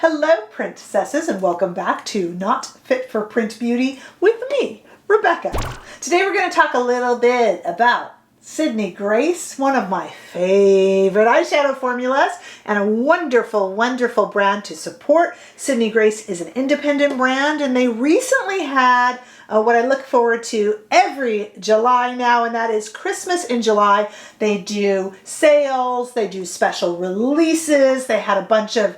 Hello, princesses, and welcome back to Not Fit for Print Beauty with me, Rebecca. Today we're going to talk a little bit about Sydney Grace, one of my favorite eyeshadow formulas, and a wonderful, wonderful brand to support. Sydney Grace is an independent brand, and they recently had what I look forward to every July now, and that is Christmas in July. They do sales, they do special releases, they had a bunch of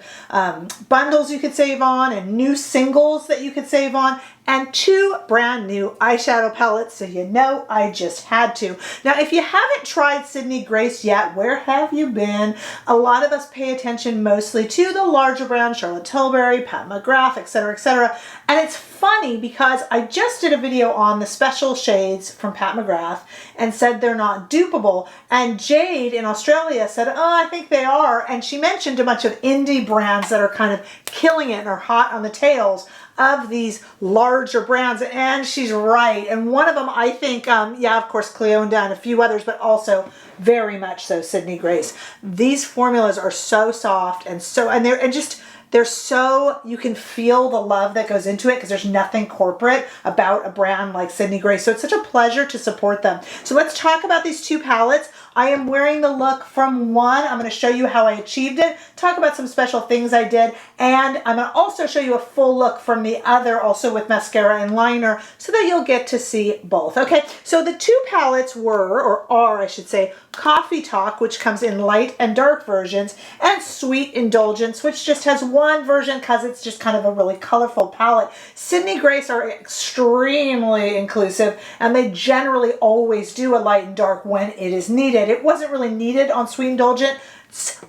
bundles you could save on and new singles that you could save on, and 2 brand new eyeshadow palettes, so you know I just had to. Now, if you haven't tried Sydney Grace yet, where have you been? A lot of us pay attention mostly to the larger brands, Charlotte Tilbury, Pat McGrath, etc., etc. And it's funny because I just did a video on the special shades from Pat McGrath and said they're not dupable. And Jade in Australia said, oh, I think they are. And she mentioned a bunch of indie brands that are kind of killing it and are hot on the tails of these larger brands, and she's right. And one of them, I think, yeah, of course, Cleo and a few others, but also very much so Sydney Grace. These formulas are so soft and so, and they're so, you can feel the love that goes into it because there's nothing corporate about a brand like Sydney Grace. So it's such a pleasure to support them. So let's talk about these 2 palettes. I am wearing the look from one. I'm going to show you how I achieved it, talk about some special things I did, and I'm going to also show you a full look from the other, also with mascara and liner, so that you'll get to see both. Okay, so the 2 palettes were, or are, I should say, Coffee Talk, which comes in light and dark versions, and Sweet Indulgence, which just has one version because it's just kind of a really colorful palette. Sydney Grace are extremely inclusive, and they generally always do a light and dark when it is needed. It wasn't really needed on Sweet Indulgence,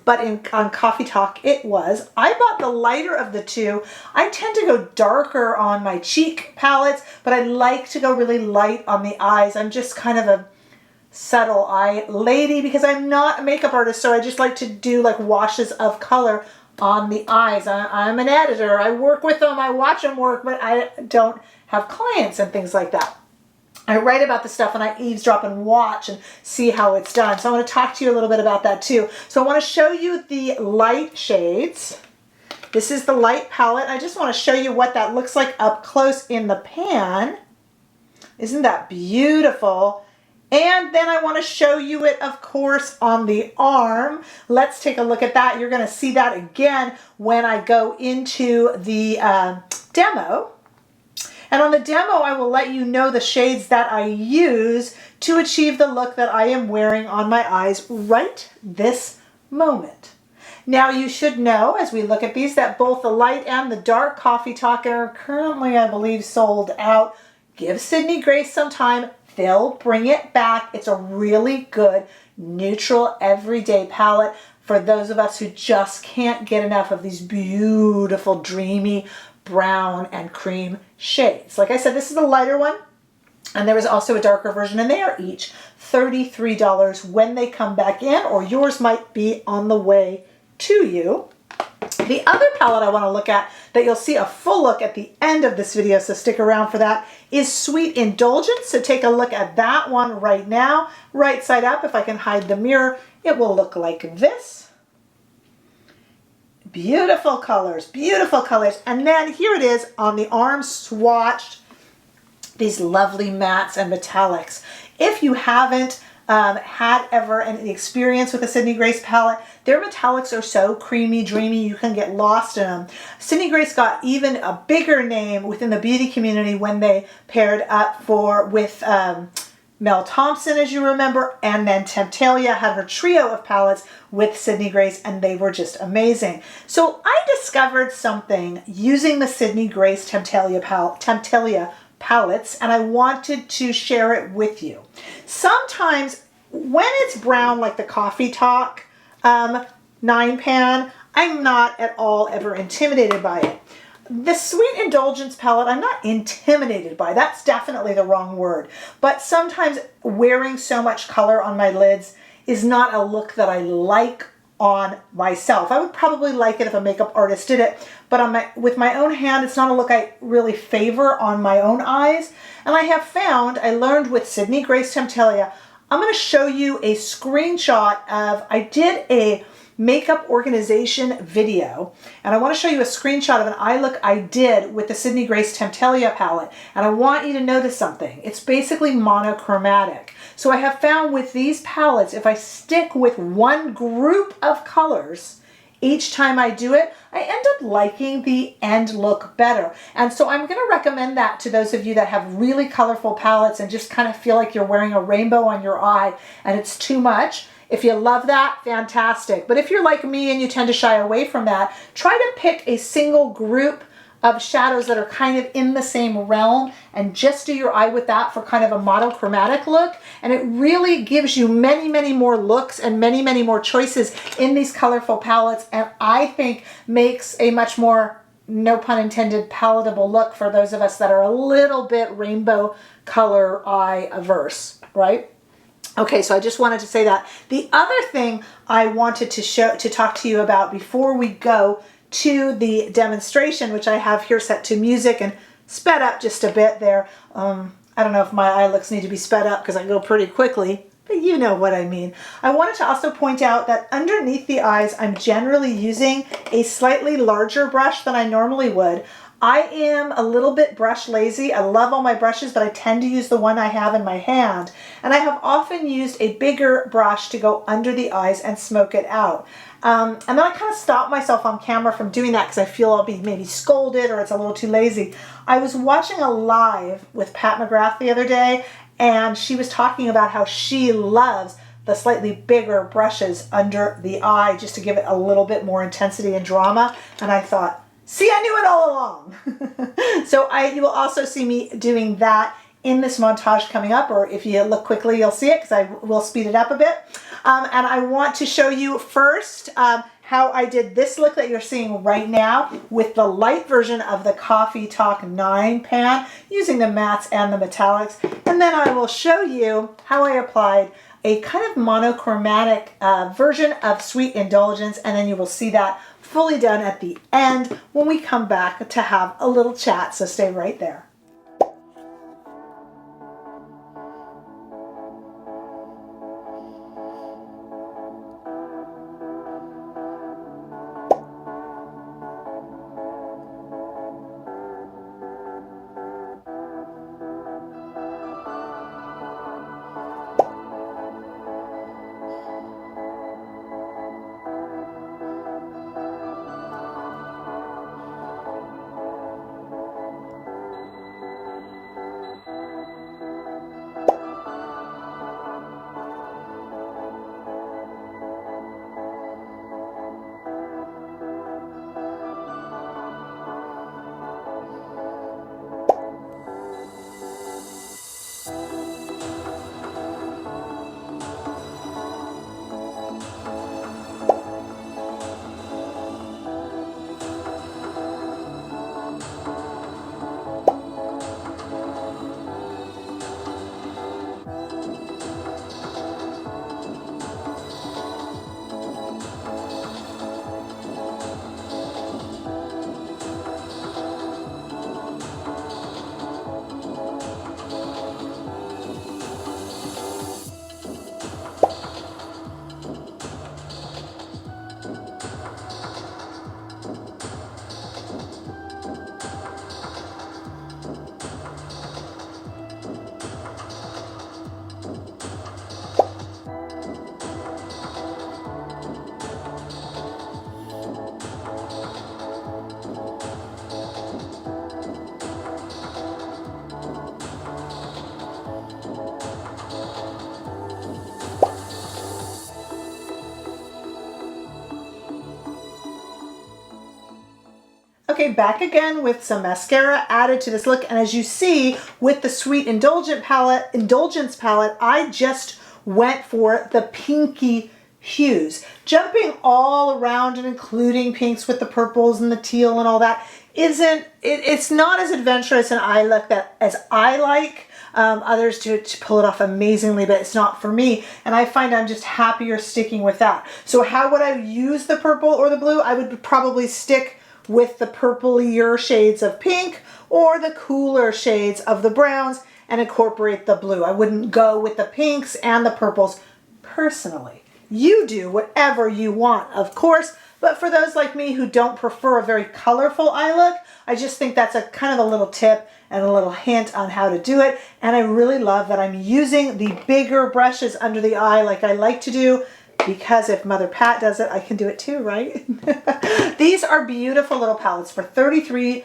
but on Coffee Talk it was. I bought the lighter of the 2. I tend to go darker on my cheek palettes, but I like to go really light on the eyes. I'm just kind of a subtle eye lady because I'm not a makeup artist, so I just like to do like washes of color on the eyes. I'm an editor. I work with them. I watch them work, but I don't have clients and things like that. I write about the stuff and I eavesdrop and watch and see how it's done. So I want to talk to you a little bit about that too. So I want to show you the light shades. This is the light palette. I just want to show you what that looks like up close in the pan. Isn't that beautiful? And then I want to show you it, of course, on the arm. Let's take a look at that. You're going to see that again when I go into the demo. And on the demo, I will let you know the shades that I use to achieve the look that I am wearing on my eyes right this moment. Now, you should know, as we look at these, that both the light and the dark Coffee Talk are currently, I believe, sold out. Give Sydney Grace some time. They'll bring it back. It's a really good, neutral, everyday palette for those of us who just can't get enough of these beautiful, dreamy, brown and cream shades. Like I said, this is the lighter one, and there is also a darker version, and they are each $33 when they come back in, or yours might be on the way to you. The other palette I want to look at, that you'll see a full look at the end of this video, so stick around for that, is Sweet Indulgence. So take a look at that one right now. Right side up, if I can hide the mirror, it will look like this. Beautiful colors, beautiful colors. And then here it is on the arm swatched, these lovely mattes and metallics. If you haven't had ever any experience with a Sydney Grace palette, their metallics are so creamy, dreamy, you can get lost in them. Sydney Grace got even a bigger name within the beauty community when they paired up with Mel Thompson, as you remember, and then Temptalia had her trio of palettes with Sydney Grace, and they were just amazing. So I discovered something using the Sydney Grace Temptalia palettes, and I wanted to share it with you. Sometimes when it's brown, like the Coffee Talk 9 pan, I'm not at all ever intimidated by it. The Sweet Indulgence palette, I'm not intimidated by. That's definitely the wrong word. But sometimes wearing so much color on my lids is not a look that I like on myself. I would probably like it if a makeup artist did it, but with my own hand, it's not a look I really favor on my own eyes. And I have found, I learned with Sydney Grace Temptalia, I'm going to show you a screenshot of, I did a makeup organization video. And I want to show you a screenshot of an eye look I did with the Sydney Grace Temptalia palette. And I want you to notice something. It's basically monochromatic. So I have found with these palettes, if I stick with one group of colors, each time I do it, I end up liking the end look better. And so I'm going to recommend that to those of you that have really colorful palettes and just kind of feel like you're wearing a rainbow on your eye and it's too much. If you love that, fantastic. But if you're like me and you tend to shy away from that, try to pick a single group of shadows that are kind of in the same realm and just do your eye with that for kind of a monochromatic look. And it really gives you many, many more looks and many, many more choices in these colorful palettes. And I think makes a much more, no pun intended, palatable look for those of us that are a little bit rainbow color eye averse, right? Okay, so I just wanted to say that. The other thing I wanted to talk to you about before we go to the demonstration, which I have here set to music and sped up just a bit there. I don't know if my eye looks need to be sped up because I go pretty quickly, but you know what I mean. I wanted to also point out that underneath the eyes, I'm generally using a slightly larger brush than I normally would. I am a little bit brush lazy. I love all my brushes, but I tend to use the one I have in my hand. And I have often used a bigger brush to go under the eyes and smoke it out. And then I kind of stop myself on camera from doing that because I feel I'll be maybe scolded or it's a little too lazy. I was watching a live with Pat McGrath the other day, and she was talking about how she loves the slightly bigger brushes under the eye just to give it a little bit more intensity and drama. And I thought, see, I knew it all along. So you will also see me doing that in this montage coming up, or if you look quickly, you'll see it because I will speed it up a bit. And I want to show you first how I did this look that you're seeing right now with the light version of the Coffee Talk 9 pan using the mattes and the metallics. And then I will show you how I applied a kind of monochromatic version of Sweet Indulgence, and then you will see that fully done at the end when we come back to have a little chat, so stay right there. Okay, back again with some mascara added to this look. And as you see with the Sweet Indulgence palette, I just went for the pinky hues. Jumping all around and including pinks with the purples and the teal and all that it's not as adventurous an eye look as I like. Others do to pull it off amazingly, but it's not for me. And I find I'm just happier sticking with that. So how would I use the purple or the blue? I would probably stick with the purplier shades of pink or the cooler shades of the browns and incorporate the blue. I wouldn't go with the pinks and the purples personally. You do whatever you want, of course, but for those like me who don't prefer a very colorful eye look, I just think that's a kind of a little tip and a little hint on how to do it. And I really love that I'm using the bigger brushes under the eye like I like to do, because if Mother Pat does it, I can do it too, right? These are beautiful little palettes for $33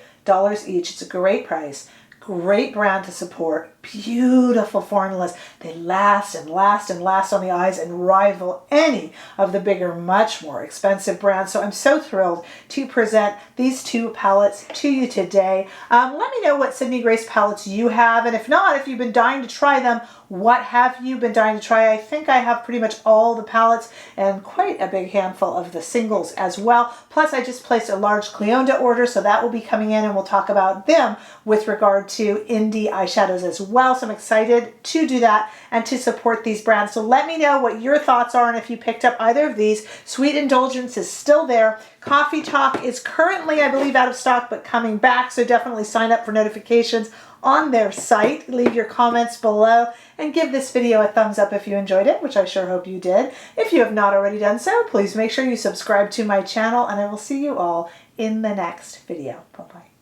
each. It's a great price. Great brand to support. Beautiful formulas. They last and last and last on the eyes and rival any of the bigger, much more expensive brands. So I'm so thrilled to present these two palettes to you today. Let me know what Sydney Grace palettes you have, and if not, if you've been dying to try them, what have you been dying to try? I think I have pretty much all the palettes and quite a big handful of the singles as well. Plus, I just placed a large Cleonda order, so that will be coming in, and we'll talk about them with regard to indie eyeshadows as well. So I'm excited to do that and to support these brands. So let me know what your thoughts are and if you picked up either of these. Sweet Indulgence is still there. Coffee Talk is currently, I believe, out of stock, but coming back. So definitely sign up for notifications on their site. Leave your comments below and give this video a thumbs up if you enjoyed it, which I sure hope you did. If you have not already done so, please make sure you subscribe to my channel, and I will see you all in the next video. Bye-bye.